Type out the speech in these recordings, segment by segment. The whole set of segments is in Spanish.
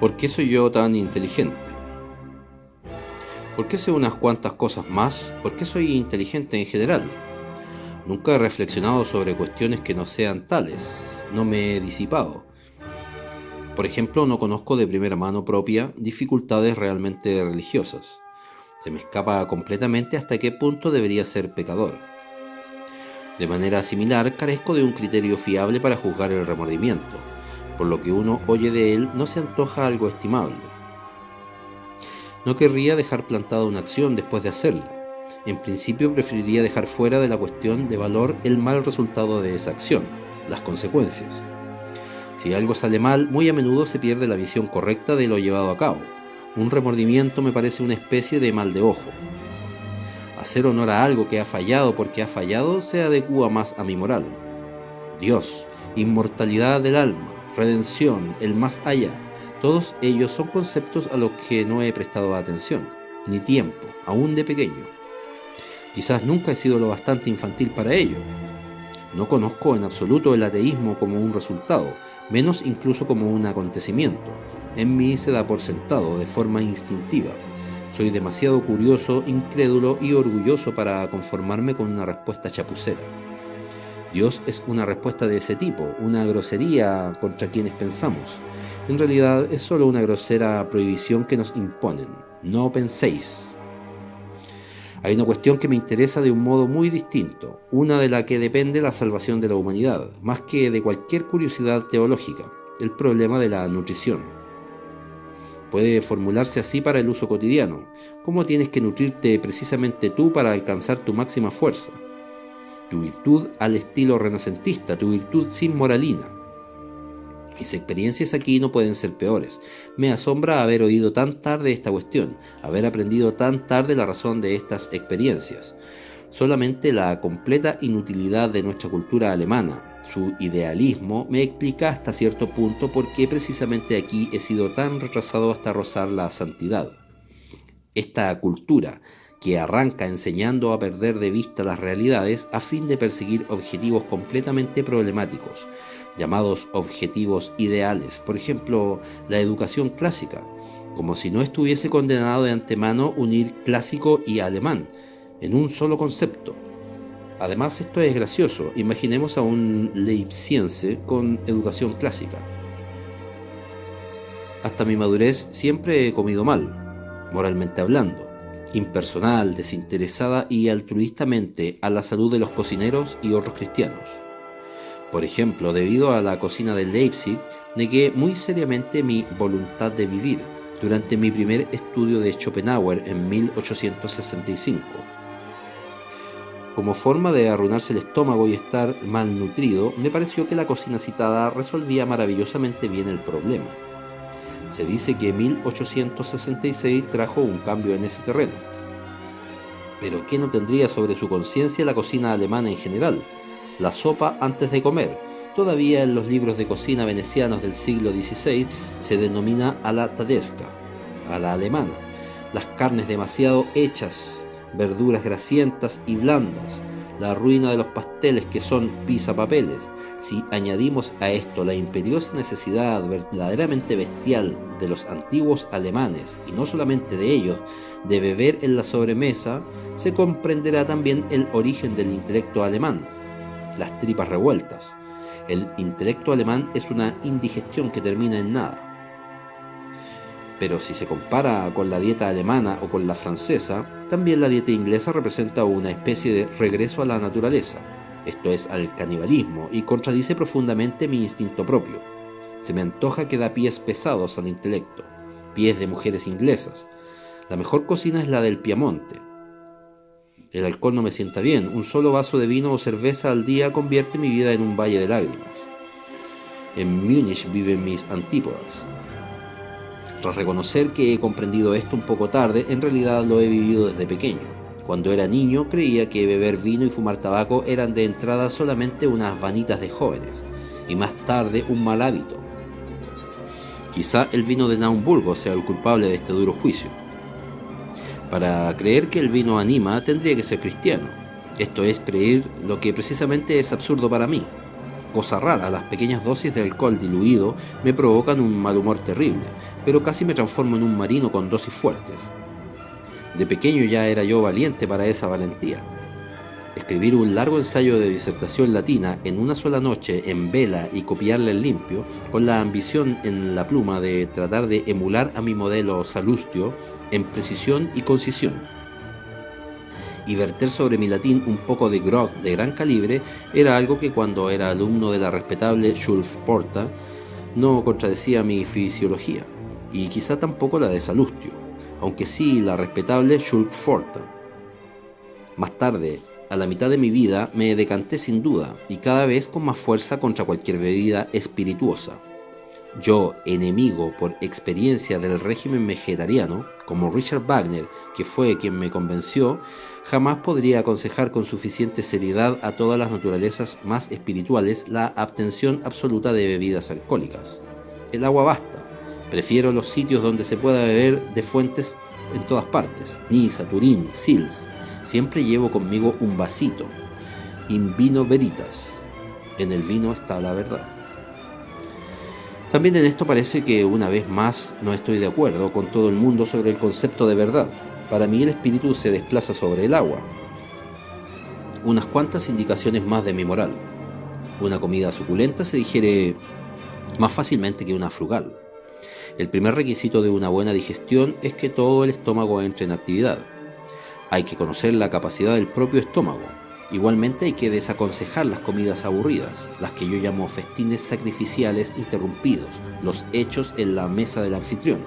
¿Por qué soy yo tan inteligente? ¿Por qué sé unas cuantas cosas más? ¿Por qué soy inteligente en general? Nunca he reflexionado sobre cuestiones que no sean tales. No me he disipado. Por ejemplo, no conozco de primera mano propia dificultades realmente religiosas. Se me escapa completamente hasta qué punto debería ser pecador. De manera similar, carezco de un criterio fiable para juzgar el remordimiento. Por lo que uno oye de él, no se antoja algo estimable. No querría dejar plantada una acción después de hacerla. En principio preferiría dejar fuera de la cuestión de valor el mal resultado de esa acción, las consecuencias. Si algo sale mal, muy a menudo se pierde la visión correcta de lo llevado a cabo. Un remordimiento me parece una especie de mal de ojo. Hacer honor a algo que ha fallado porque ha fallado se adecúa más a mi moral. Dios, inmortalidad del alma, redención, el más allá, todos ellos son conceptos a los que no he prestado atención, ni tiempo, aún de pequeño. Quizás nunca he sido lo bastante infantil para ello. No conozco en absoluto el ateísmo como un resultado, menos incluso como un acontecimiento. En mí se da por sentado, de forma instintiva. Soy demasiado curioso, incrédulo y orgulloso para conformarme con una respuesta chapucera. Dios es una respuesta de ese tipo, una grosería contra quienes pensamos. En realidad es solo una grosera prohibición que nos imponen. No penséis. Hay una cuestión que me interesa de un modo muy distinto, una de la que depende la salvación de la humanidad, más que de cualquier curiosidad teológica, el problema de la nutrición. Puede formularse así para el uso cotidiano. ¿Cómo tienes que nutrirte precisamente tú para alcanzar tu máxima fuerza? Tu virtud al estilo renacentista, tu virtud sin moralina. Mis experiencias aquí no pueden ser peores. Me asombra haber oído tan tarde esta cuestión, haber aprendido tan tarde la razón de estas experiencias. Solamente la completa inutilidad de nuestra cultura alemana, su idealismo, me explica hasta cierto punto por qué precisamente aquí he sido tan retrasado hasta rozar la santidad. Esta cultura, que arranca enseñando a perder de vista las realidades a fin de perseguir objetivos completamente problemáticos, llamados objetivos ideales, por ejemplo, la educación clásica, como si no estuviese condenado de antemano unir clásico y alemán en un solo concepto. Además, esto es gracioso. Imaginemos a un leipziense con educación clásica. Hasta mi madurez siempre he comido mal, moralmente hablando, impersonal, desinteresada y altruistamente a la salud de los cocineros y otros cristianos. Por ejemplo, debido a la cocina de Leipzig, negué muy seriamente mi voluntad de vivir durante mi primer estudio de Schopenhauer en 1865. Como forma de arruinarse el estómago y estar malnutrido, me pareció que la cocina citada resolvía maravillosamente bien el problema. Se dice que 1866 trajo un cambio en ese terreno. Pero ¿qué no tendría sobre su conciencia la cocina alemana en general? La sopa antes de comer. Todavía en los libros de cocina venecianos del siglo XVI se denomina a la tedesca, a la alemana. Las carnes demasiado hechas, verduras grasientas y blandas, la ruina de los pasteles que son pisapapeles. Si añadimos a esto la imperiosa necesidad verdaderamente bestial de los antiguos alemanes, y no solamente de ellos, de beber en la sobremesa, se comprenderá también el origen del intelecto alemán, las tripas revueltas. El intelecto alemán es una indigestión que termina en nada. Pero si se compara con la dieta alemana o con la francesa, también la dieta inglesa representa una especie de regreso a la naturaleza, esto es, al canibalismo, y contradice profundamente mi instinto propio. Se me antoja que da pies pesados al intelecto, pies de mujeres inglesas. La mejor cocina es la del Piamonte. El alcohol no me sienta bien, un solo vaso de vino o cerveza al día convierte mi vida en un valle de lágrimas. En Múnich viven mis antípodas. Tras reconocer que he comprendido esto un poco tarde, en realidad lo he vivido desde pequeño. Cuando era niño creía que beber vino y fumar tabaco eran de entrada solamente unas vanitas de jóvenes, y más tarde un mal hábito. Quizá el vino de Naumburgo sea el culpable de este duro juicio. Para creer que el vino anima, tendría que ser cristiano. Esto es creer lo que precisamente es absurdo para mí. Cosa rara, las pequeñas dosis de alcohol diluido me provocan un mal humor terrible, pero casi me transformo en un marino con dosis fuertes. De pequeño ya era yo valiente para esa valentía. Escribir un largo ensayo de disertación latina en una sola noche en vela y copiarla en limpio, con la ambición en la pluma de tratar de emular a mi modelo Salustio en precisión y concisión. Y verter sobre mi latín un poco de grog de gran calibre era algo que cuando era alumno de la respetable Schulz Porta no contradecía mi fisiología, y quizá tampoco la de Salustio, aunque sí la respetable Schulz Porta. Más tarde, a la mitad de mi vida, me decanté sin duda, y cada vez con más fuerza contra cualquier bebida espirituosa. Yo, enemigo por experiencia del régimen vegetariano, como Richard Wagner, que fue quien me convenció, jamás podría aconsejar con suficiente seriedad a todas las naturalezas más espirituales la abstención absoluta de bebidas alcohólicas. El agua basta. Prefiero los sitios donde se pueda beber de fuentes en todas partes. Niza, Turín, Sils. Siempre llevo conmigo un vasito. In vino veritas. En el vino está la verdad. También en esto parece que una vez más no estoy de acuerdo con todo el mundo sobre el concepto de verdad. Para mí el espíritu se desplaza sobre el agua. Unas cuantas indicaciones más de mi moral. Una comida suculenta se digiere más fácilmente que una frugal. El primer requisito de una buena digestión es que todo el estómago entre en actividad. Hay que conocer la capacidad del propio estómago. Igualmente hay que desaconsejar las comidas aburridas, las que yo llamo festines sacrificiales interrumpidos, los hechos en la mesa del anfitrión.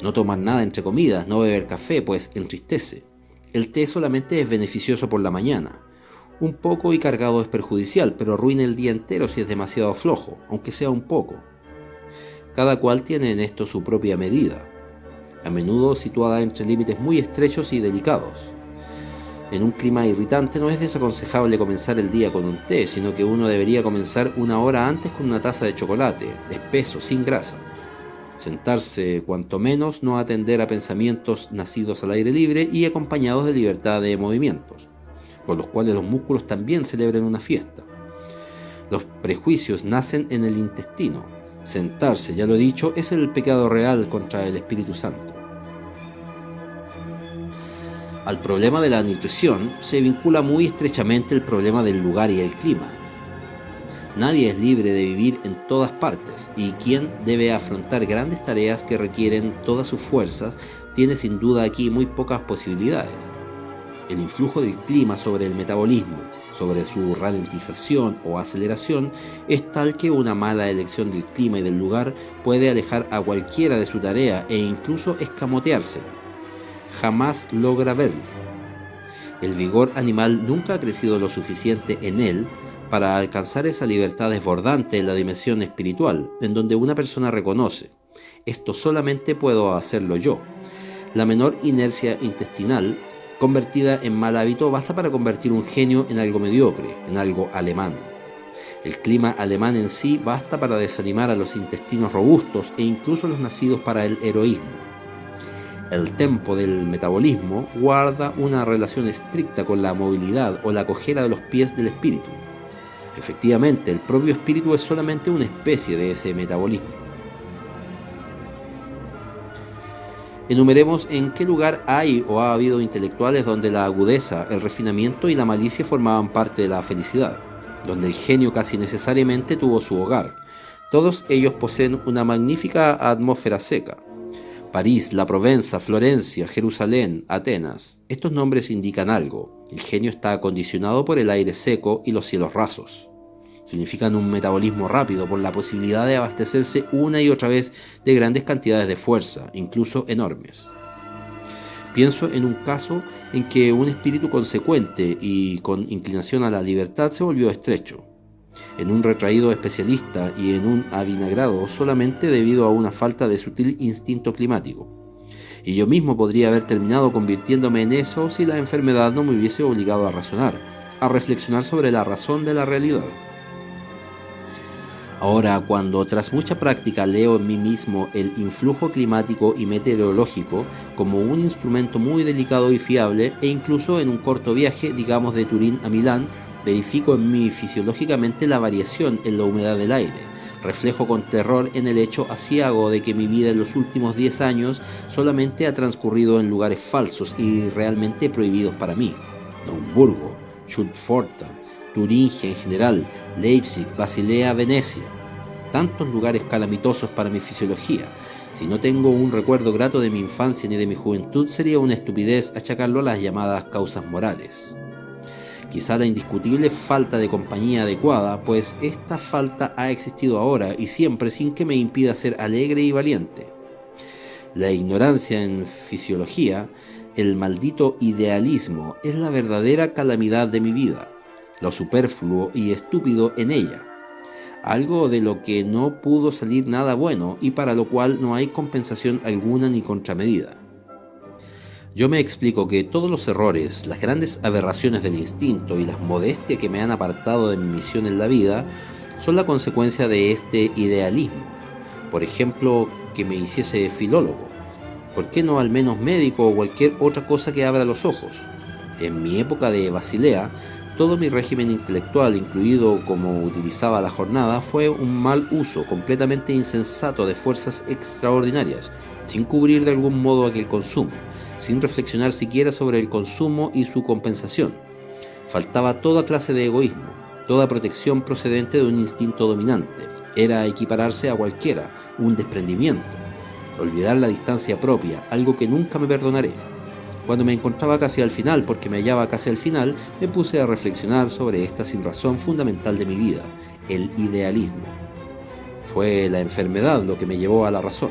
No tomar nada entre comidas, no beber café, pues entristece. El té solamente es beneficioso por la mañana. Un poco y cargado es perjudicial, pero arruina el día entero si es demasiado flojo, aunque sea un poco. Cada cual tiene en esto su propia medida, a menudo situada entre límites muy estrechos y delicados. En un clima irritante no es desaconsejable comenzar el día con un té, sino que uno debería comenzar una hora antes con una taza de chocolate, espeso, sin grasa. Sentarse cuanto menos, no atender a pensamientos nacidos al aire libre y acompañados de libertad de movimientos, con los cuales los músculos también celebran una fiesta. Los prejuicios nacen en el intestino. Sentarse, ya lo he dicho, es el pecado real contra el Espíritu Santo. Al problema de la nutrición se vincula muy estrechamente el problema del lugar y el clima. Nadie es libre de vivir en todas partes, y quien debe afrontar grandes tareas que requieren todas sus fuerzas tiene sin duda aquí muy pocas posibilidades. El influjo del clima sobre el metabolismo, sobre su ralentización o aceleración, es tal que una mala elección del clima y del lugar puede alejar a cualquiera de su tarea e incluso escamoteársela. Jamás logra verlo. El vigor animal nunca ha crecido lo suficiente en él para alcanzar esa libertad desbordante en la dimensión espiritual, en donde una persona reconoce: esto solamente puedo hacerlo yo. La menor inercia intestinal, convertida en mal hábito, basta para convertir un genio en algo mediocre, en algo alemán. El clima alemán en sí basta para desanimar a los intestinos robustos e incluso los nacidos para el heroísmo. El tempo del metabolismo guarda una relación estricta con la movilidad o la cojera de los pies del espíritu. Efectivamente, el propio espíritu es solamente una especie de ese metabolismo. Enumeremos en qué lugar hay o ha habido intelectuales donde la agudeza, el refinamiento y la malicia formaban parte de la felicidad, donde el genio casi necesariamente tuvo su hogar. Todos ellos poseen una magnífica atmósfera seca. París, la Provenza, Florencia, Jerusalén, Atenas. Estos nombres indican algo. El genio está acondicionado por el aire seco y los cielos rasos. Significan un metabolismo rápido por la posibilidad de abastecerse una y otra vez de grandes cantidades de fuerza, incluso enormes. Pienso en un caso en que un espíritu consecuente y con inclinación a la libertad se volvió estrecho, en un retraído especialista y en un avinagrado solamente debido a una falta de sutil instinto climático. Y yo mismo podría haber terminado convirtiéndome en eso si la enfermedad no me hubiese obligado a razonar, a reflexionar sobre la razón de la realidad. Ahora, cuando tras mucha práctica leo en mí mismo el influjo climático y meteorológico como un instrumento muy delicado y fiable, e incluso en un corto viaje, digamos de Turín a Milán, verifico en mí fisiológicamente la variación en la humedad del aire. Reflejo con terror en el hecho aciago de que mi vida en los últimos 10 años solamente ha transcurrido en lugares falsos y realmente prohibidos para mí. Naumburgo, Schultforta, Turingia en general, Leipzig, Basilea, Venecia. Tantos lugares calamitosos para mi fisiología. Si no tengo un recuerdo grato de mi infancia ni de mi juventud, sería una estupidez achacarlo a las llamadas causas morales. Quizá la indiscutible falta de compañía adecuada, pues esta falta ha existido ahora y siempre sin que me impida ser alegre y valiente. La ignorancia en fisiología, el maldito idealismo, es la verdadera calamidad de mi vida, lo superfluo y estúpido en ella. Algo de lo que no pudo salir nada bueno y para lo cual no hay compensación alguna ni contramedida. Yo me explico que todos los errores, las grandes aberraciones del instinto y las modestias que me han apartado de mi misión en la vida son la consecuencia de este idealismo. Por ejemplo, que me hiciese filólogo. ¿Por qué no al menos médico o cualquier otra cosa que abra los ojos? En mi época de Basilea, todo mi régimen intelectual, incluido cómo utilizaba la jornada, fue un mal uso completamente insensato de fuerzas extraordinarias, sin cubrir de algún modo aquel consumo, sin reflexionar siquiera sobre el consumo y su compensación. Faltaba toda clase de egoísmo, toda protección procedente de un instinto dominante. Era equipararse a cualquiera, un desprendimiento. Olvidar la distancia propia, algo que nunca me perdonaré. Cuando me encontraba casi al final, porque me hallaba casi al final, me puse a reflexionar sobre esta sinrazón fundamental de mi vida, el idealismo. Fue la enfermedad lo que me llevó a la razón.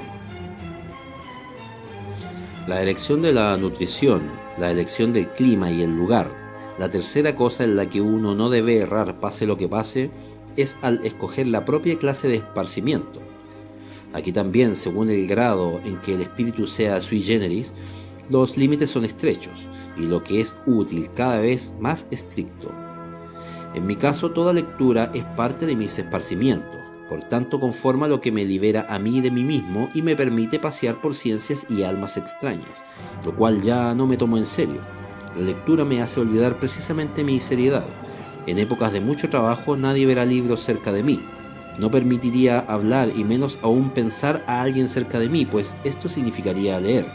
La elección de la nutrición, la elección del clima y el lugar. La tercera cosa en la que uno no debe errar pase lo que pase, es al escoger la propia clase de esparcimiento. Aquí también, según el grado en que el espíritu sea sui generis, los límites son estrechos y lo que es útil cada vez más estricto. En mi caso, toda lectura es parte de mis esparcimientos, por tanto conforma lo que me libera a mí de mí mismo y me permite pasear por ciencias y almas extrañas, lo cual ya no me tomo en serio. La lectura me hace olvidar precisamente mi seriedad. En épocas de mucho trabajo nadie verá libros cerca de mí. No permitiría hablar y menos aún pensar a alguien cerca de mí, pues esto significaría leer.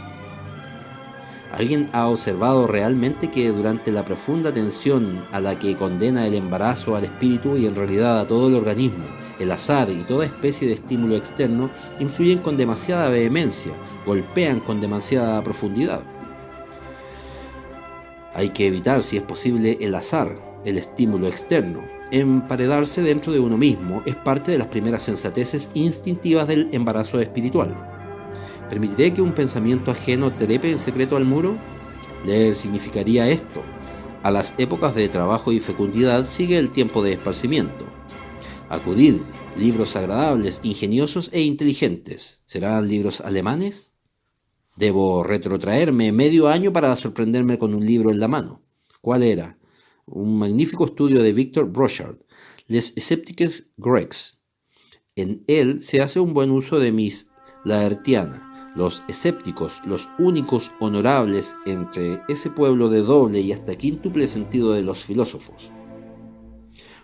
¿Alguien ha observado realmente que durante la profunda tensión a la que condena el embarazo al espíritu y en realidad a todo el organismo, el azar y toda especie de estímulo externo influyen con demasiada vehemencia, golpean con demasiada profundidad? Hay que evitar, si es posible, el azar, el estímulo externo. Emparedarse dentro de uno mismo es parte de las primeras sensateces instintivas del embarazo espiritual. ¿Permitiré que un pensamiento ajeno trepe en secreto al muro? Leer significaría esto. A las épocas de trabajo y fecundidad sigue el tiempo de esparcimiento. Acudid, libros agradables, ingeniosos e inteligentes. ¿Serán libros alemanes? Debo retrotraerme medio año para sorprenderme con un libro en la mano. ¿Cuál era? Un magnífico estudio de Victor Brochard, Les Sceptiques Grecs. En él se hace un buen uso de Miss Laertiana. Los escépticos, los únicos honorables entre ese pueblo de doble y hasta quíntuple sentido de los filósofos.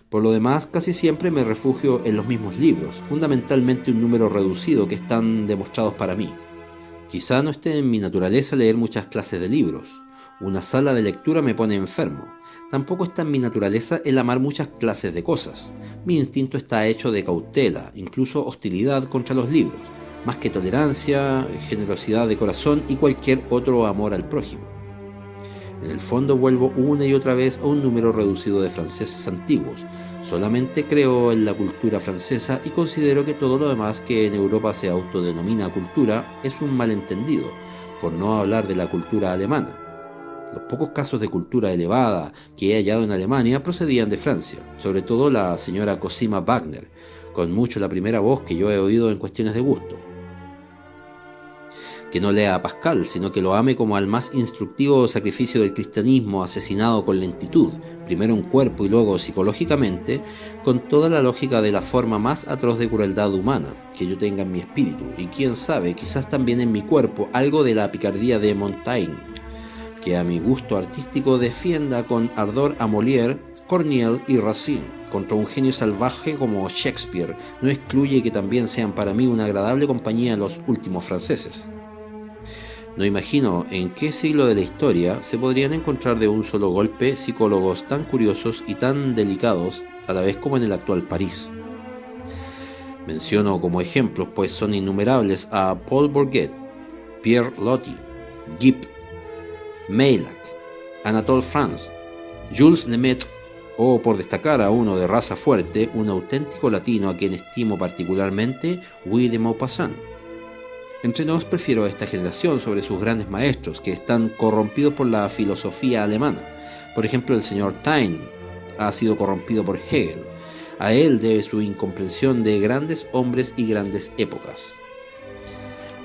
Por lo demás, casi siempre me refugio en los mismos libros, fundamentalmente un número reducido que están demostrados para mí. Quizá no esté en mi naturaleza leer muchas clases de libros. Una sala de lectura me pone enfermo. Tampoco está en mi naturaleza el amar muchas clases de cosas. Mi instinto está hecho de cautela, incluso hostilidad contra los libros, más que tolerancia, generosidad de corazón y cualquier otro amor al prójimo. En el fondo vuelvo una y otra vez a un número reducido de franceses antiguos. Solamente creo en la cultura francesa y considero que todo lo demás que en Europa se autodenomina cultura es un malentendido, por no hablar de la cultura alemana. Los pocos casos de cultura elevada que he hallado en Alemania procedían de Francia, sobre todo la señora Cosima Wagner, con mucho la primera voz que yo he oído en cuestiones de gusto. Que no lea a Pascal, sino que lo ame como al más instructivo sacrificio del cristianismo asesinado con lentitud, primero en cuerpo y luego psicológicamente, con toda la lógica de la forma más atroz de crueldad humana que yo tenga en mi espíritu, y quién sabe, quizás también en mi cuerpo, algo de la picardía de Montaigne, que a mi gusto artístico defienda con ardor a Molière Corneille y Racine, contra un genio salvaje como Shakespeare, no excluye que también sean para mí una agradable compañía los últimos franceses. No imagino en qué siglo de la historia se podrían encontrar de un solo golpe psicólogos tan curiosos y tan delicados a la vez como en el actual París. Menciono como ejemplos, pues son innumerables, a Paul Bourget, Pierre Loti, Gibb, Meilhac, Anatole France, Jules Lemaitre, o por destacar a uno de raza fuerte, un auténtico latino a quien estimo particularmente, Guy de Maupassant. Entre nos prefiero a esta generación sobre sus grandes maestros, que están corrompidos por la filosofía alemana. Por ejemplo, el señor Taine ha sido corrompido por Hegel. A él debe su incomprensión de grandes hombres y grandes épocas.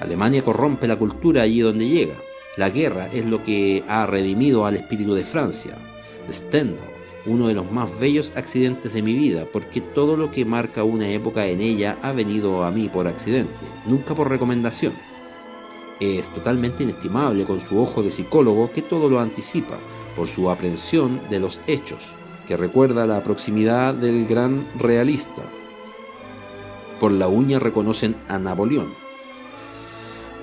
Alemania corrompe la cultura allí donde llega. La guerra es lo que ha redimido al espíritu de Francia. Stendhal, uno de los más bellos accidentes de mi vida, porque todo lo que marca una época en ella ha venido a mí por accidente, nunca por recomendación. Es totalmente inestimable con su ojo de psicólogo que todo lo anticipa, por su aprehensión de los hechos, que recuerda la proximidad del gran realista. Por la uña reconocen a Napoleón.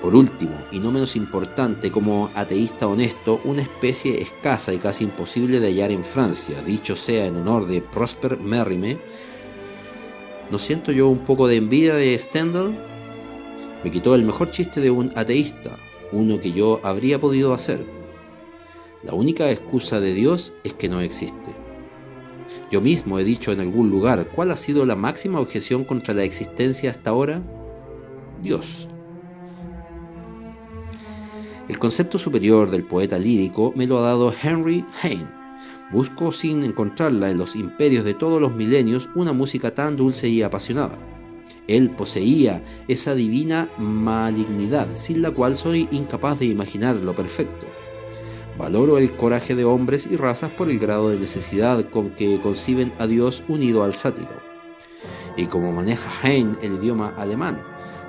Por último, y no menos importante, como ateísta honesto, una especie escasa y casi imposible de hallar en Francia, dicho sea en honor de Prosper Mérimée. ¿No siento yo un poco de envidia de Stendhal? Me quitó el mejor chiste de un ateísta, uno que yo habría podido hacer. La única excusa de Dios es que no existe. Yo mismo he dicho en algún lugar, ¿cuál ha sido la máxima objeción contra la existencia hasta ahora? Dios. El concepto superior del poeta lírico me lo ha dado Henry Heine. Busco sin encontrarla en los imperios de todos los milenios una música tan dulce y apasionada. Él poseía esa divina malignidad sin la cual soy incapaz de imaginar lo perfecto. Valoro el coraje de hombres y razas por el grado de necesidad con que conciben a Dios unido al sátiro. Y como maneja Heine el idioma alemán,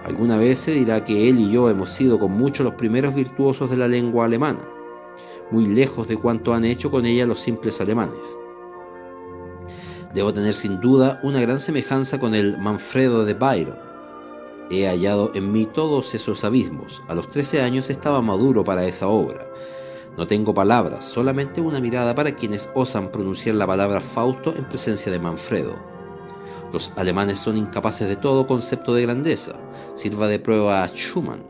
alguna vez se dirá que él y yo hemos sido con mucho los primeros virtuosos de la lengua alemana, muy lejos de cuanto han hecho con ella los simples alemanes. Debo tener sin duda una gran semejanza con el Manfredo de Byron. He hallado en mí todos esos abismos. A los 13 años estaba maduro para esa obra. No tengo palabras, solamente una mirada para quienes osan pronunciar la palabra Fausto en presencia de Manfredo. Los alemanes son incapaces de todo concepto de grandeza. Sirva de prueba a Schumann.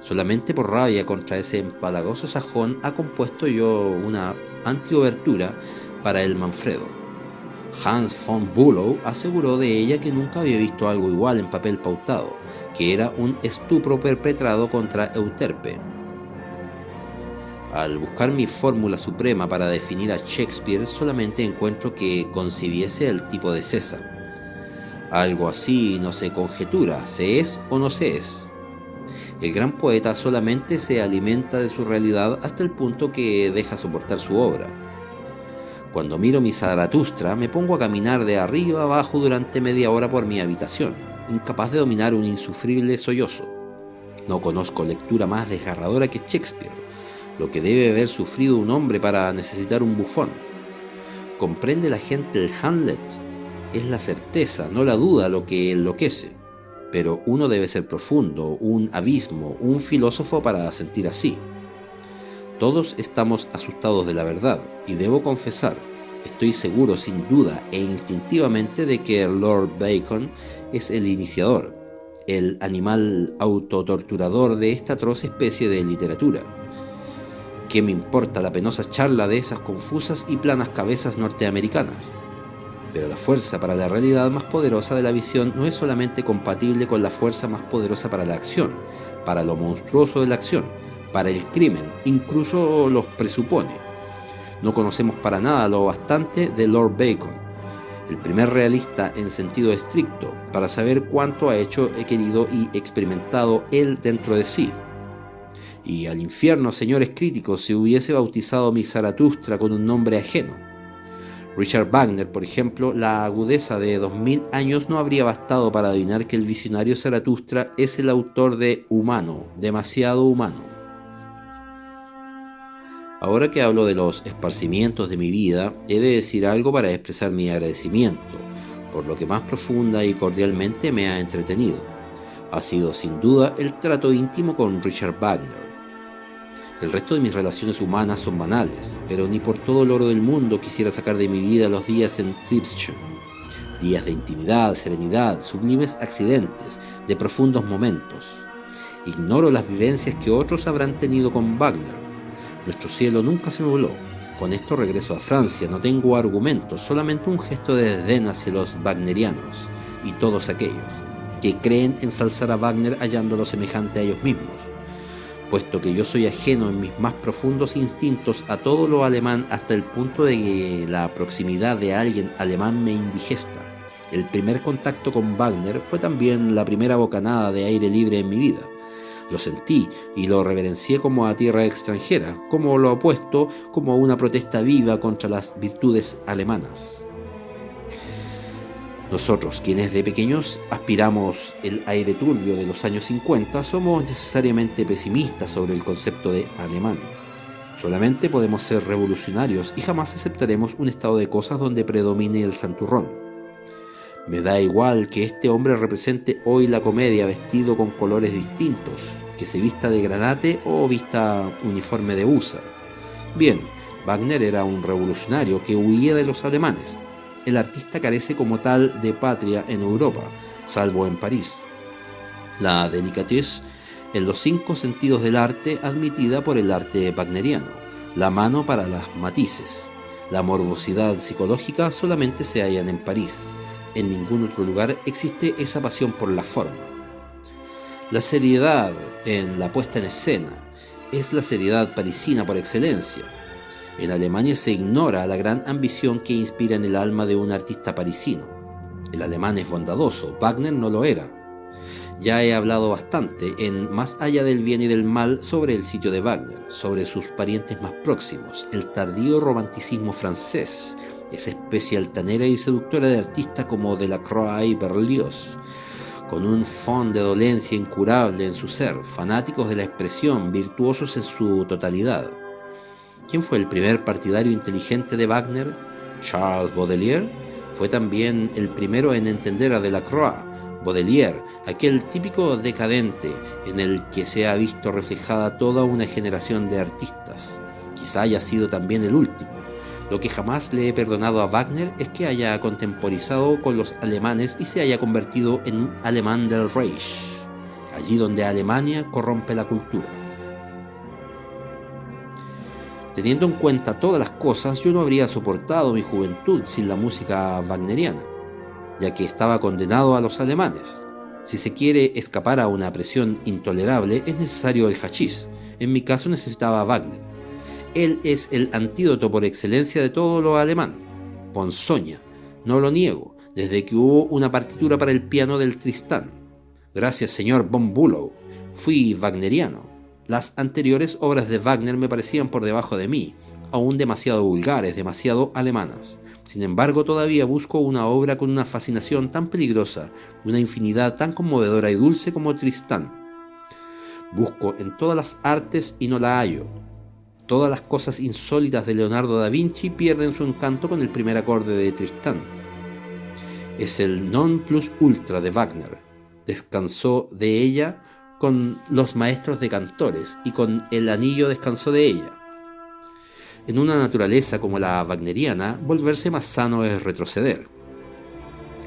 Solamente por rabia contra ese empalagoso sajón ha compuesto yo una antiobertura para el Manfredo. Hans von Bülow aseguró de ella que nunca había visto algo igual en papel pautado, que era un estupro perpetrado contra Euterpe. Al buscar mi fórmula suprema para definir a Shakespeare, solamente encuentro que concibiese el tipo de César. Algo así no se conjetura, se es o no se es. El gran poeta solamente se alimenta de su realidad hasta el punto que deja soportar su obra. Cuando miro mi Zaratustra, me pongo a caminar de arriba a abajo durante media hora por mi habitación, incapaz de dominar un insufrible sollozo. No conozco lectura más desgarradora que Shakespeare, lo que debe haber sufrido un hombre para necesitar un bufón. ¿Comprende la gente el Hamlet? Es la certeza, no la duda, lo que enloquece. Pero uno debe ser profundo, un abismo, un filósofo para sentir así. Todos estamos asustados de la verdad, y debo confesar, estoy seguro sin duda e instintivamente de que Lord Bacon es el iniciador, el animal autotorturador de esta atroz especie de literatura. ¿Qué me importa la penosa charla de esas confusas y planas cabezas norteamericanas? Pero la fuerza para la realidad más poderosa de la visión no es solamente compatible con la fuerza más poderosa para la acción, para lo monstruoso de la acción, para el crimen, incluso los presupone. No conocemos para nada lo bastante de Lord Bacon, el primer realista en sentido estricto, para saber cuánto ha hecho, querido y experimentado él dentro de sí. Y al infierno, señores críticos, si hubiese bautizado mi Zaratustra con un nombre ajeno. Richard Wagner, por ejemplo, la agudeza de 2000 años no habría bastado para adivinar que el visionario Zaratustra es el autor de Humano, demasiado humano. Ahora que hablo de los esparcimientos de mi vida, he de decir algo para expresar mi agradecimiento por lo que más profunda y cordialmente me ha entretenido. Ha sido sin duda el trato íntimo con Richard Wagner. El resto de mis relaciones humanas son banales, pero ni por todo el oro del mundo quisiera sacar de mi vida los días en Tribschen. Días de intimidad, serenidad, sublimes accidentes, de profundos momentos. Ignoro las vivencias que otros habrán tenido con Wagner. Nuestro cielo nunca se nubló. Con esto regreso a Francia, no tengo argumentos, solamente un gesto de desdén hacia los wagnerianos y todos aquellos que creen ensalzar a Wagner hallándolo semejante a ellos mismos, puesto que yo soy ajeno en mis más profundos instintos a todo lo alemán hasta el punto de que la proximidad de alguien alemán me indigesta. El primer contacto con Wagner fue también la primera bocanada de aire libre en mi vida. Lo sentí y lo reverencié como a tierra extranjera, como lo opuesto, como una protesta viva contra las virtudes alemanas. Nosotros, quienes de pequeños aspiramos el aire turbio de los años 50, somos necesariamente pesimistas sobre el concepto de alemán. Solamente podemos ser revolucionarios y jamás aceptaremos un estado de cosas donde predomine el santurrón. Me da igual que este hombre represente hoy la comedia vestido con colores distintos, que se vista de granate o vista uniforme de húsar. Bien, Wagner era un revolucionario que huía de los alemanes. El artista carece como tal de patria en Europa, salvo en París. La delicatez en los 5 sentidos del arte admitida por el arte wagneriano, la mano para las matices. La morbosidad psicológica solamente se hallan en París. En ningún otro lugar existe esa pasión por la forma. La seriedad en la puesta en escena es la seriedad parisina por excelencia. En Alemania se ignora la gran ambición que inspira en el alma de un artista parisino. El alemán es bondadoso, Wagner no lo era. Ya he hablado bastante en Más allá del bien y del mal sobre el sitio de Wagner, sobre sus parientes más próximos, el tardío romanticismo francés, esa especie altanera y seductora de artistas como Delacroix y Berlioz, con un fond de dolencia incurable en su ser, fanáticos de la expresión, virtuosos en su totalidad. ¿Quién fue el primer partidario inteligente de Wagner? Charles Baudelaire fue también el primero en entender a Delacroix. Baudelaire, aquel típico decadente en el que se ha visto reflejada toda una generación de artistas. Quizá haya sido también el último. Lo que jamás le he perdonado a Wagner es que haya contemporizado con los alemanes y se haya convertido en un alemán del Reich, allí donde Alemania corrompe la cultura. Teniendo en cuenta todas las cosas, yo no habría soportado mi juventud sin la música wagneriana, ya que estaba condenado a los alemanes. Si se quiere escapar a una presión intolerable, es necesario el hachís. En mi caso necesitaba a Wagner. Él es el antídoto por excelencia de todo lo alemán. Ponzoña, no lo niego, desde que hubo una partitura para el piano del Tristán. Gracias, señor von Bülow. Fui wagneriano. Las anteriores obras de Wagner me parecían por debajo de mí, aún demasiado vulgares, demasiado alemanas. Sin embargo, todavía busco una obra con una fascinación tan peligrosa, una infinidad tan conmovedora y dulce como Tristán. Busco en todas las artes y no la hallo. Todas las cosas insólitas de Leonardo da Vinci pierden su encanto con el primer acorde de Tristán. Es el non plus ultra de Wagner. Descansó de ella con los maestros de cantores y con el anillo descansó de ella. En una naturaleza como la wagneriana, volverse más sano es retroceder.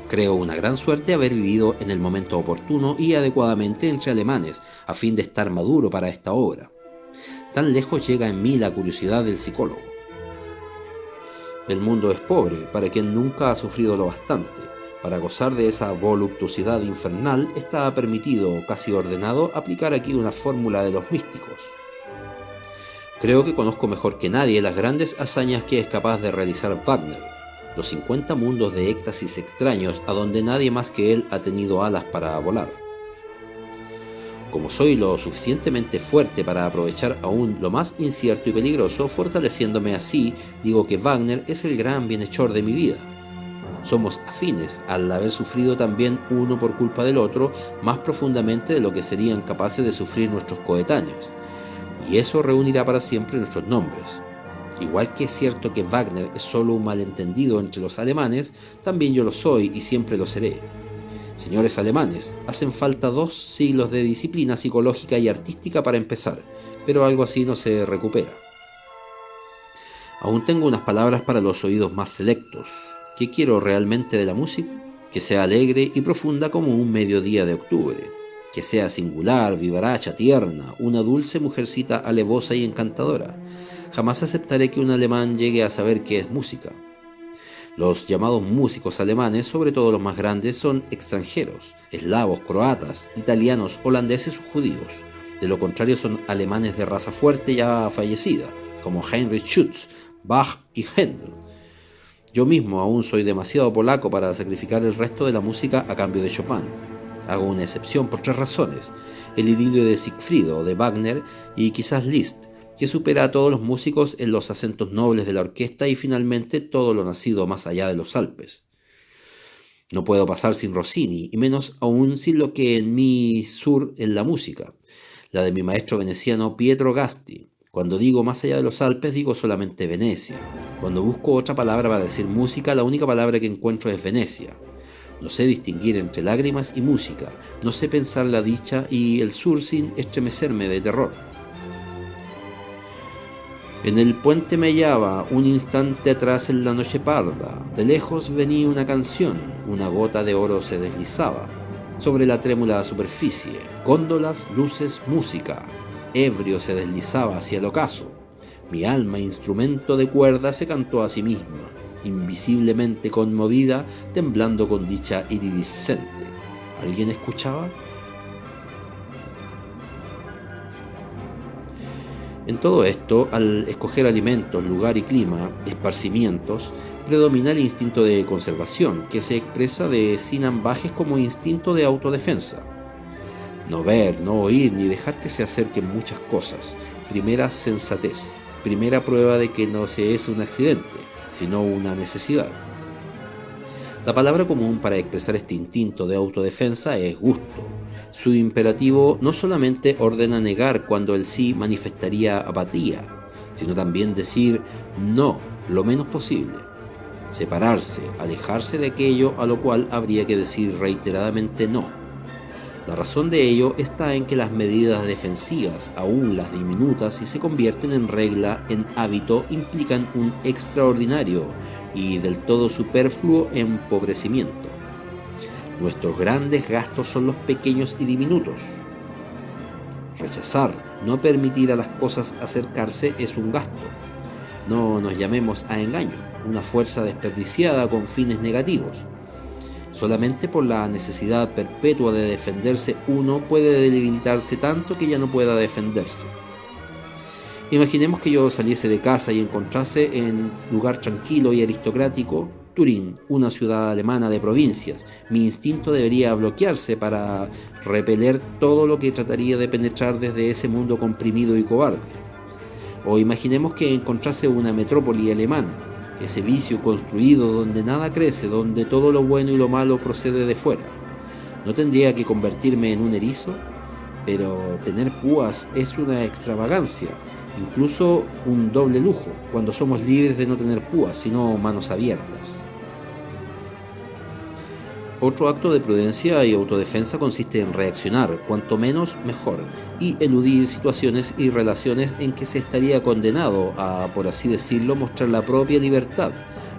Creo una gran suerte haber vivido en el momento oportuno y adecuadamente entre alemanes, a fin de estar maduro para esta obra. Tan lejos llega en mí la curiosidad del psicólogo. El mundo es pobre para quien nunca ha sufrido lo bastante. Para gozar de esa voluptuosidad infernal está permitido, casi ordenado, aplicar aquí una fórmula de los místicos. Creo que conozco mejor que nadie las grandes hazañas que es capaz de realizar Wagner, los 50 mundos de éxtasis extraños a donde nadie más que él ha tenido alas para volar. Como soy lo suficientemente fuerte para aprovechar aún lo más incierto y peligroso, fortaleciéndome así, digo que Wagner es el gran bienhechor de mi vida. Somos afines al haber sufrido también uno por culpa del otro más profundamente de lo que serían capaces de sufrir nuestros coetáneos. y eso reunirá para siempre nuestros nombres. Igual que es cierto que Wagner es solo un malentendido entre los alemanes, también yo lo soy y siempre lo seré. Señores alemanes, hacen falta 2 siglos de disciplina psicológica y artística para empezar, pero algo así no se recupera. Aún tengo unas palabras para los oídos más selectos. ¿Qué quiero realmente de la música? Que sea alegre y profunda como un mediodía de octubre. Que sea singular, vivaracha, tierna, una dulce mujercita alevosa y encantadora. Jamás aceptaré que un alemán llegue a saber qué es música. Los llamados músicos alemanes, sobre todo los más grandes, son extranjeros, eslavos, croatas, italianos, holandeses o judíos. De lo contrario son alemanes de raza fuerte ya fallecida, como Heinrich Schütz, Bach y Händel. Yo mismo aún soy demasiado polaco para sacrificar el resto de la música a cambio de Chopin. Hago una excepción por 3 razones: el idilio de Siegfriedo de Wagner y quizás Liszt, que supera a todos los músicos en los acentos nobles de la orquesta, y finalmente todo lo nacido más allá de los Alpes. No puedo pasar sin Rossini, y menos aún sin lo que en mí sur en la música, la de mi maestro veneciano Pietro Gasti. Cuando digo más allá de los Alpes, digo solamente Venecia. Cuando busco otra palabra para decir música, la única palabra que encuentro es Venecia. No sé distinguir entre lágrimas y música, no sé pensar la dicha y el sur sin estremecerme de terror. En el puente me hallaba, un instante atrás en la noche parda. De lejos venía una canción, una gota de oro se deslizaba sobre la trémula superficie. Góndolas, luces, música. Ebrio se deslizaba hacia el ocaso. Mi alma, instrumento de cuerda, se cantó a sí misma, invisiblemente conmovida, temblando con dicha iridiscente. ¿Alguien escuchaba? En todo esto, al escoger alimentos, lugar y clima, esparcimientos, predomina el instinto de conservación, que se expresa de sin ambajes como instinto de autodefensa. No ver, no oír, ni dejar que se acerquen muchas cosas. Primera sensatez, primera prueba de que no se es un accidente, sino una necesidad. La palabra común para expresar este instinto de autodefensa es gusto. Su imperativo no solamente ordena negar cuando el sí manifestaría apatía, sino también decir no lo menos posible. Separarse, alejarse de aquello a lo cual habría que decir reiteradamente no. La razón de ello está en que las medidas defensivas, aún las diminutas, si se convierten en regla, en hábito, implican un extraordinario y del todo superfluo empobrecimiento. Nuestros grandes gastos son los pequeños y diminutos. Rechazar, no permitir a las cosas acercarse es un gasto. No nos llamemos a engaño, una fuerza desperdiciada con fines negativos. Solamente por la necesidad perpetua de defenderse uno puede debilitarse tanto que ya no pueda defenderse. Imaginemos que yo saliese de casa y encontrase en lugar tranquilo y aristocrático Turín, una ciudad alemana de provincias. Mi instinto debería bloquearse para repeler todo lo que trataría de penetrar desde ese mundo comprimido y cobarde. O imaginemos que encontrase una metrópoli alemana, ese vicio construido donde nada crece, donde todo lo bueno y lo malo procede de fuera. ¿No tendría que convertirme en un erizo? Pero tener púas es una extravagancia, incluso un doble lujo, cuando somos libres de no tener púas, sino manos abiertas. Otro acto de prudencia y autodefensa consiste en reaccionar, cuanto menos mejor, y eludir situaciones y relaciones en que se estaría condenado a, por así decirlo, mostrar la propia libertad,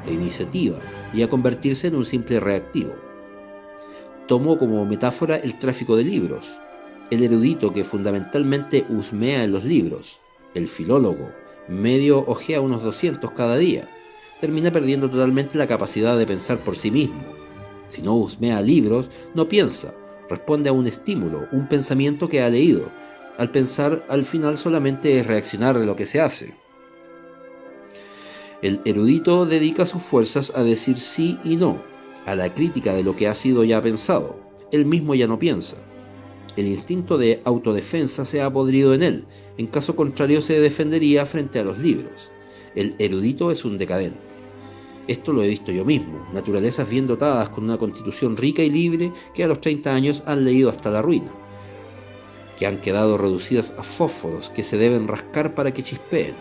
la iniciativa, y a convertirse en un simple reactivo. Tomo como metáfora el tráfico de libros, el erudito que fundamentalmente husmea en los libros, el filólogo, medio ojea unos 200 cada día, termina perdiendo totalmente la capacidad de pensar por sí mismo. Si no husmea libros, no piensa, responde a un estímulo, un pensamiento que ha leído. Al pensar, al final solamente es reaccionar a lo que se hace. El erudito dedica sus fuerzas a decir sí y no, a la crítica de lo que ha sido ya pensado. Él mismo ya no piensa. El instinto de autodefensa se ha podrido en él, en caso contrario se defendería frente a los libros. El erudito es un decadente. Esto lo he visto yo mismo, naturalezas bien dotadas con una constitución rica y libre que a los 30 años han leído hasta la ruina. que han quedado reducidas a fósforos que se deben rascar para que chispeen,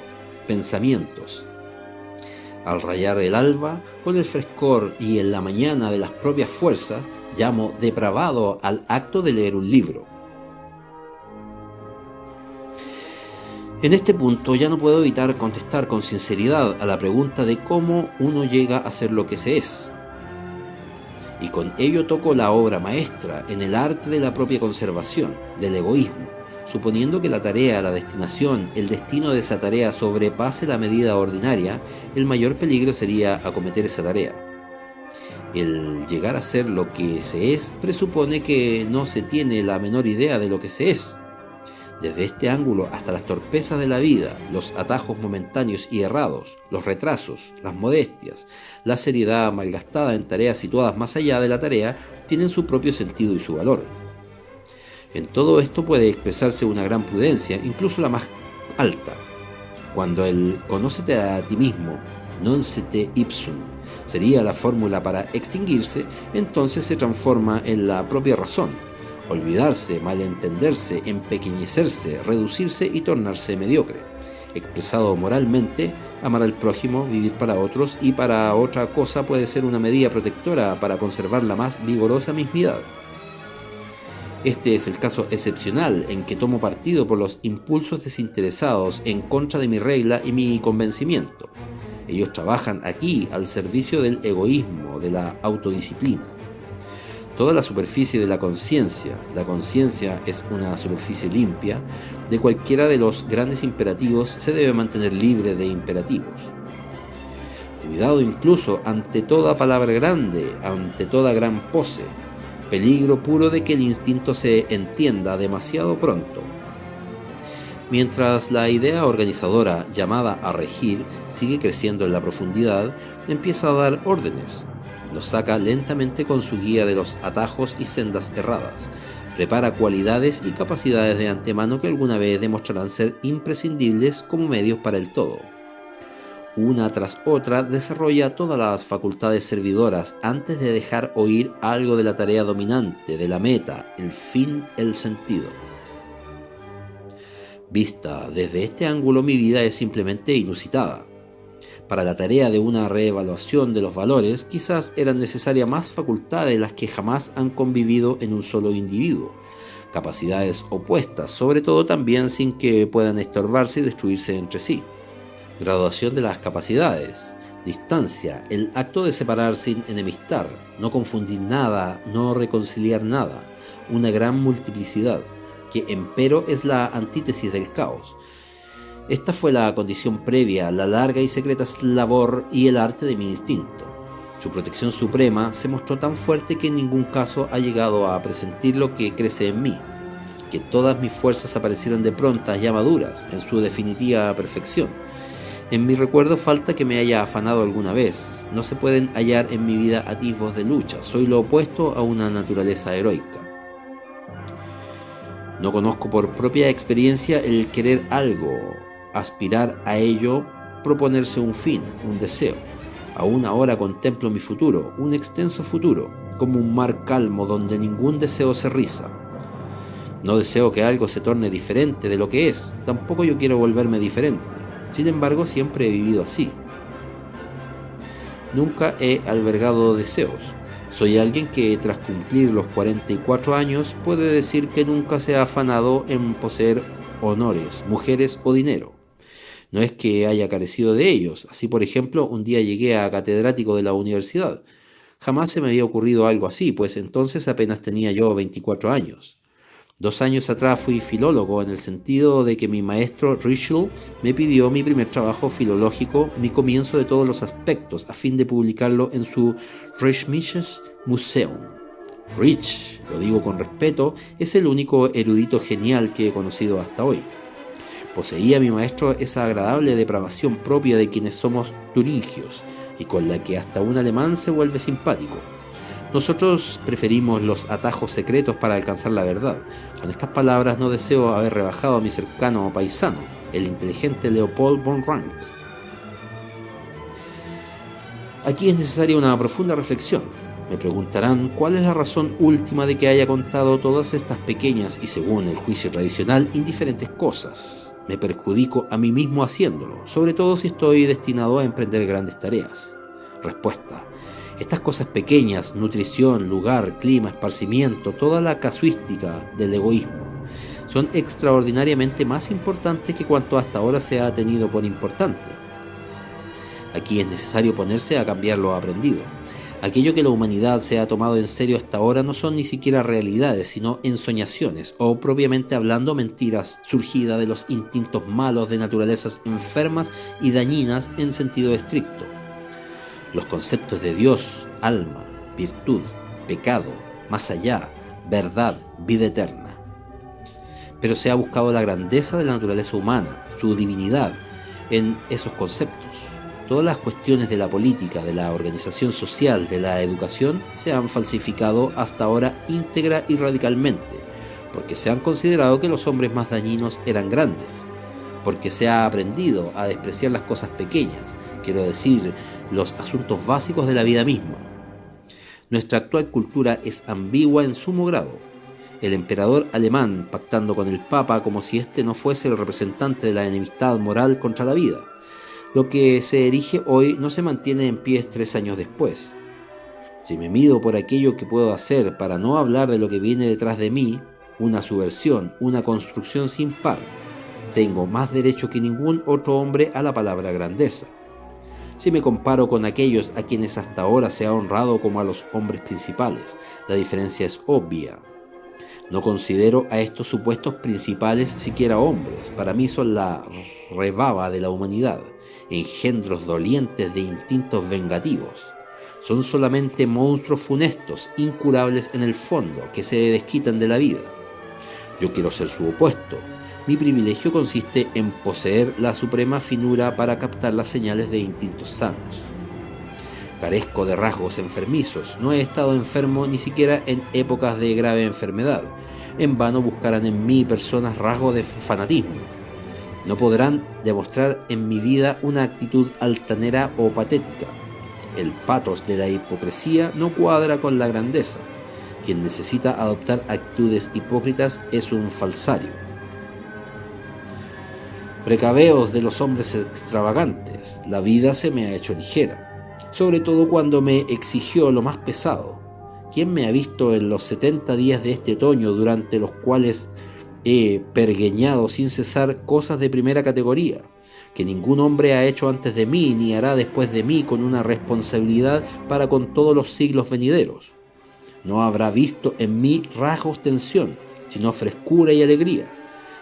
pensamientos. Al rayar el alba, con el frescor y en la mañana de las propias fuerzas, llamo depravado al acto de leer un libro. En este punto ya no puedo evitar contestar con sinceridad a la pregunta de cómo uno llega a ser lo que se es. Y con ello toco la obra maestra en el arte de la propia conservación, del egoísmo, suponiendo que la tarea, la destinación, el destino de esa tarea sobrepase la medida ordinaria, el mayor peligro sería acometer esa tarea. El llegar a ser lo que se es presupone que no se tiene la menor idea de lo que se es. Desde este ángulo hasta las torpezas de la vida, los atajos momentáneos y errados, los retrasos, las modestias, la seriedad malgastada en tareas situadas más allá de la tarea, tienen su propio sentido y su valor. En todo esto puede expresarse una gran prudencia, incluso la más alta. Cuando el «conócete a ti mismo», «non se te ipsum», sería la fórmula para extinguirse, entonces se transforma en la propia razón. Olvidarse, malentenderse, empequeñecerse, reducirse y tornarse mediocre. Expresado moralmente, amar al prójimo, vivir para otros y para otra cosa puede ser una medida protectora para conservar la más vigorosa mismidad. Este es el caso excepcional en que tomo partido por los impulsos desinteresados en contra de mi regla y mi convencimiento. Ellos trabajan aquí al servicio del egoísmo, de la autodisciplina. Toda la superficie de la conciencia es una superficie limpia, de cualquiera de los grandes imperativos se debe mantener libre de imperativos. Cuidado incluso ante toda palabra grande, ante toda gran pose, peligro puro de que el instinto se entienda demasiado pronto. Mientras la idea organizadora llamada a regir sigue creciendo en la profundidad, empieza a dar órdenes. Nos saca lentamente con su guía de los atajos y sendas erradas. Prepara cualidades y capacidades de antemano que alguna vez demostrarán ser imprescindibles como medios para el todo. Una tras otra desarrolla todas las facultades servidoras antes de dejar oír algo de la tarea dominante, de la meta, el fin, el sentido. Vista desde este ángulo, mi vida es simplemente inusitada. Para la tarea de una reevaluación de los valores, quizás eran necesarias más facultades las que jamás han convivido en un solo individuo. Capacidades opuestas, sobre todo también sin que puedan estorbarse y destruirse entre sí. Graduación de las capacidades. Distancia, el acto de separar sin enemistar, no confundir nada, no reconciliar nada. Una gran multiplicidad, que empero es la antítesis del caos. Esta fue la condición previa, la larga y secreta labor y el arte de mi instinto. Su protección suprema se mostró tan fuerte que en ningún caso ha llegado a presentir lo que crece en mí, que todas mis fuerzas aparecieron de prontas ya maduras, en su definitiva perfección. En mi recuerdo falta que me haya afanado alguna vez, no se pueden hallar en mi vida atisbos de lucha, soy lo opuesto a una naturaleza heroica. No conozco por propia experiencia el querer algo, aspirar a ello, proponerse un fin, un deseo. Aún ahora contemplo mi futuro, un extenso futuro, como un mar calmo donde ningún deseo se riza. No deseo que algo se torne diferente de lo que es, tampoco yo quiero volverme diferente. Sin embargo, siempre he vivido así. Nunca he albergado deseos. Soy alguien que tras cumplir los 44 años puede decir que nunca se ha afanado en poseer honores, mujeres o dinero. No es que haya carecido de ellos. Así, por ejemplo, un día llegué a catedrático de la universidad. Jamás se me había ocurrido algo así, pues entonces apenas tenía yo 24 años. 2 años atrás fui filólogo en el sentido de que mi maestro Ritschl me pidió mi primer trabajo filológico, mi comienzo de todos los aspectos, a fin de publicarlo en su Rijksmuseum Museum. Rich, lo digo con respeto, es el único erudito genial que he conocido hasta hoy. Poseía mi maestro esa agradable depravación propia de quienes somos turingios y con la que hasta un alemán se vuelve simpático. Nosotros preferimos los atajos secretos para alcanzar la verdad. Con estas palabras no deseo haber rebajado a mi cercano paisano, el inteligente Leopold von Ranke. Aquí es necesaria una profunda reflexión. Me preguntarán cuál es la razón última de que haya contado todas estas pequeñas y, según el juicio tradicional, indiferentes cosas. Me perjudico a mí mismo haciéndolo, sobre todo si estoy destinado a emprender grandes tareas. Respuesta: estas cosas pequeñas, nutrición, lugar, clima, esparcimiento, toda la casuística del egoísmo, son extraordinariamente más importantes que cuanto hasta ahora se ha tenido por importante. Aquí es necesario ponerse a cambiar lo aprendido. Aquello que la humanidad se ha tomado en serio hasta ahora no son ni siquiera realidades, sino ensoñaciones, o propiamente hablando, mentiras surgidas de los instintos malos de naturalezas enfermas y dañinas en sentido estricto. Los conceptos de Dios, alma, virtud, pecado, más allá, verdad, vida eterna. Pero se ha buscado la grandeza de la naturaleza humana, su divinidad, en esos conceptos. Todas las cuestiones de la política, de la organización social, de la educación, se han falsificado hasta ahora íntegra y radicalmente, porque se han considerado que los hombres más dañinos eran grandes, porque se ha aprendido a despreciar las cosas pequeñas, quiero decir, los asuntos básicos de la vida misma. Nuestra actual cultura es ambigua en sumo grado. El emperador alemán pactando con el Papa como si éste no fuese el representante de la enemistad moral contra la vida. Lo que se erige hoy no se mantiene en pie 3 años después. Si me mido por aquello que puedo hacer para no hablar de lo que viene detrás de mí, una subversión, una construcción sin par, tengo más derecho que ningún otro hombre a la palabra grandeza. Si me comparo con aquellos a quienes hasta ahora se ha honrado como a los hombres principales, la diferencia es obvia. No considero a estos supuestos principales siquiera hombres, para mí son la rebaba de la humanidad, engendros dolientes de instintos vengativos. Son solamente monstruos funestos, incurables en el fondo, que se desquitan de la vida. Yo quiero ser su opuesto. Mi privilegio consiste en poseer la suprema finura para captar las señales de instintos sanos. Carezco de rasgos enfermizos, no he estado enfermo ni siquiera en épocas de grave enfermedad. En vano buscarán en mí personas rasgos de fanatismo. No podrán demostrar en mi vida una actitud altanera o patética. El patos de la hipocresía no cuadra con la grandeza. Quien necesita adoptar actitudes hipócritas es un falsario. Precaveos de los hombres extravagantes, la vida se me ha hecho ligera, sobre todo cuando me exigió lo más pesado. ¿Quién me ha visto en los 70 días de este otoño durante los cuales he pergeñado sin cesar cosas de primera categoría, que ningún hombre ha hecho antes de mí ni hará después de mí con una responsabilidad para con todos los siglos venideros? No habrá visto en mí rasgos tensión, sino frescura y alegría.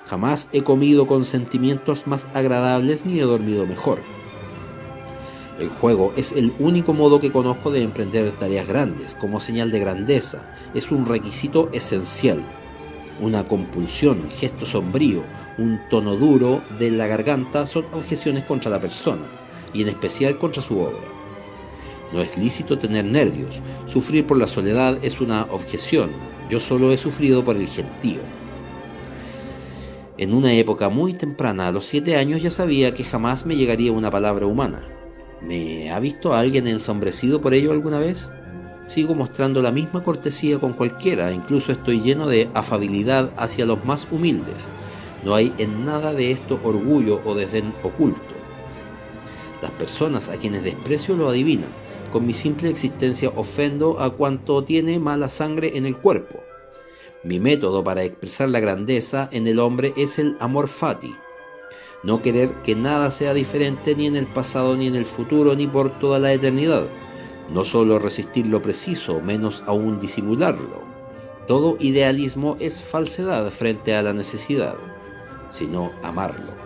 Jamás he comido con sentimientos más agradables ni he dormido mejor. El juego es el único modo que conozco de emprender tareas grandes, como señal de grandeza. Es un requisito esencial. Una compulsión, gesto sombrío, un tono duro de la garganta son objeciones contra la persona, y en especial contra su obra. No es lícito tener nervios. Sufrir por la soledad es una objeción. Yo solo he sufrido por el gentío. En una época muy temprana, a los 7 años, ya sabía que jamás me llegaría una palabra humana. ¿Me ha visto a alguien ensombrecido por ello alguna vez? Sigo mostrando la misma cortesía con cualquiera, incluso estoy lleno de afabilidad hacia los más humildes. No hay en nada de esto orgullo o desdén oculto. Las personas a quienes desprecio lo adivinan. Con mi simple existencia ofendo a cuanto tiene mala sangre en el cuerpo. Mi método para expresar la grandeza en el hombre es el amor fati. No querer que nada sea diferente ni en el pasado ni en el futuro ni por toda la eternidad. No solo resistir lo preciso, menos aún disimularlo. Todo idealismo es falsedad frente a la necesidad, sino amarlo.